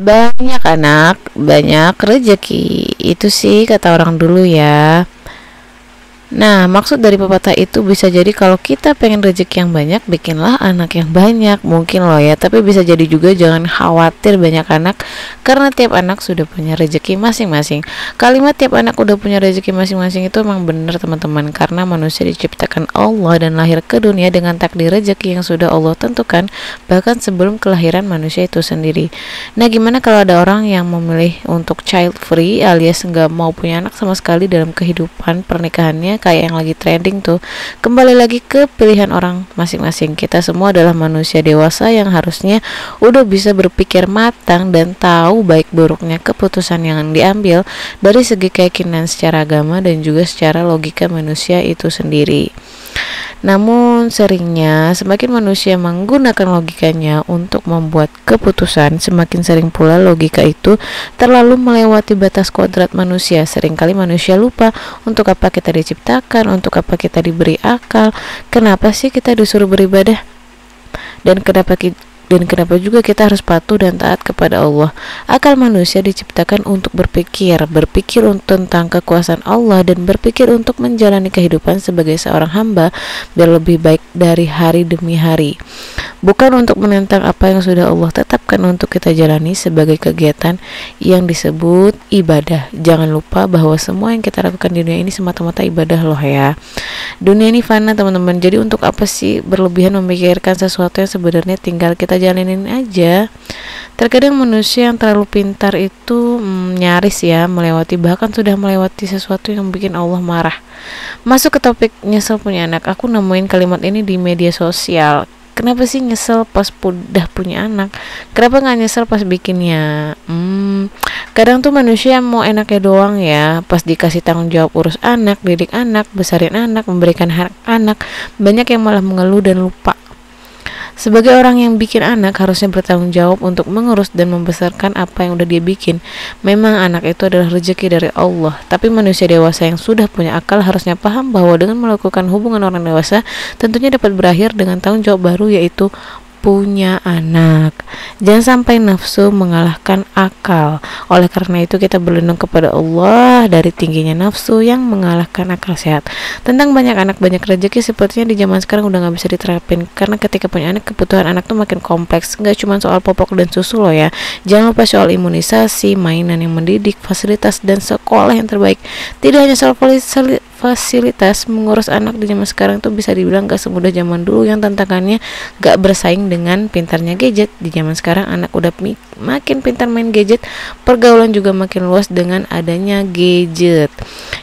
Banyak anak, banyak rezeki. Itu sih kata orang dulu ya. Nah, maksud dari pepatah itu bisa jadi kalau kita pengen rezeki yang banyak, bikinlah anak yang banyak. Mungkin loh ya, tapi bisa jadi juga jangan khawatir banyak anak, karena tiap anak sudah punya rezeki masing-masing. Kalimat tiap anak udah punya rezeki masing-masing itu emang benar teman-teman, karena manusia diciptakan Allah dan lahir ke dunia dengan takdir rezeki yang sudah Allah tentukan, bahkan sebelum kelahiran manusia itu sendiri. Nah, gimana kalau ada orang yang memilih untuk child free alias nggak mau punya anak sama sekali dalam kehidupan pernikahannya, kayak yang lagi trending tuh? Kembali lagi ke pilihan orang masing-masing. Kita semua adalah manusia dewasa yang harusnya udah bisa berpikir matang dan tahu baik buruknya keputusan yang diambil dari segi keyakinan secara agama dan juga secara logika manusia itu sendiri. Namun seringnya semakin manusia menggunakan logikanya untuk membuat keputusan, semakin sering pula logika itu terlalu melewati batas kodrat manusia. Seringkali manusia lupa untuk apa kita diciptakan, untuk apa kita diberi akal, kenapa sih kita disuruh beribadah, dan kenapa juga kita harus patuh dan taat kepada Allah. Akal manusia diciptakan untuk berpikir tentang kekuasaan Allah dan berpikir untuk menjalani kehidupan sebagai seorang hamba biar lebih baik dari hari demi hari. Bukan untuk menentang apa yang sudah Allah tetapkan untuk kita jalani sebagai kegiatan yang disebut ibadah. Jangan lupa bahwa semua yang kita lakukan di dunia ini semata-mata ibadah loh ya. Dunia ini fana teman-teman, jadi untuk apa sih berlebihan memikirkan sesuatu yang sebenarnya tinggal kita jalanin aja. Terkadang manusia yang terlalu pintar itu nyaris ya bahkan sudah melewati sesuatu yang bikin Allah marah. Masuk ke topik nyesel punya anak, aku nemuin kalimat ini di media sosial. Kenapa sih nyesel pas udah punya anak? Kenapa nggak nyesel pas bikinnya? Kadang tuh manusia mau enaknya doang ya. Pas dikasih tanggung jawab urus anak, didik anak, besarin anak, memberikan hak anak, banyak yang malah mengeluh dan lupa. Sebagai orang yang bikin anak harusnya bertanggung jawab untuk mengurus dan membesarkan apa yang udah dia bikin. Memang anak itu adalah rezeki dari Allah, tapi manusia dewasa yang sudah punya akal harusnya paham bahwa dengan melakukan hubungan orang dewasa tentunya dapat berakhir dengan tanggung jawab baru, yaitu punya anak. Jangan sampai nafsu mengalahkan akal. Oleh karena itu kita berlindung kepada Allah dari tingginya nafsu yang mengalahkan akal sehat. Tentang banyak anak banyak rezeki, sepertinya di zaman sekarang udah nggak bisa diterapin, karena ketika punya anak kebutuhan anak tuh makin kompleks. Nggak cuma soal popok dan susu loh ya, jangan lupa soal imunisasi, mainan yang mendidik, fasilitas dan sekolah yang terbaik. Tidak hanya soal fasilitas, mengurus anak di zaman sekarang tuh bisa dibilang gak semudah zaman dulu yang tantangannya gak bersaing dengan pintarnya gadget. Di zaman sekarang anak udah makin pintar main gadget, pergaulan juga makin luas dengan adanya gadget.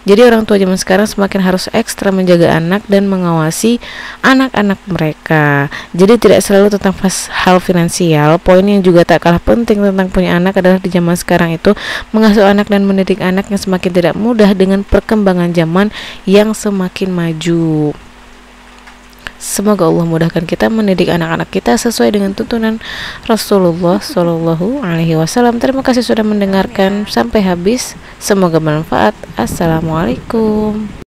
Jadi orang tua zaman sekarang semakin harus ekstra menjaga anak dan mengawasi anak-anak mereka. Jadi tidak selalu tentang hal finansial. Poin yang juga tak kalah penting tentang punya anak adalah di zaman sekarang itu mengasuh anak dan mendidik anak yang semakin tidak mudah dengan perkembangan zaman yang semakin maju. Semoga Allah mudahkan kita mendidik anak-anak kita sesuai dengan tuntunan Rasulullah Shallallahu Alaihi Wasallam. Terima kasih sudah mendengarkan sampai habis. Semoga bermanfaat. Assalamualaikum.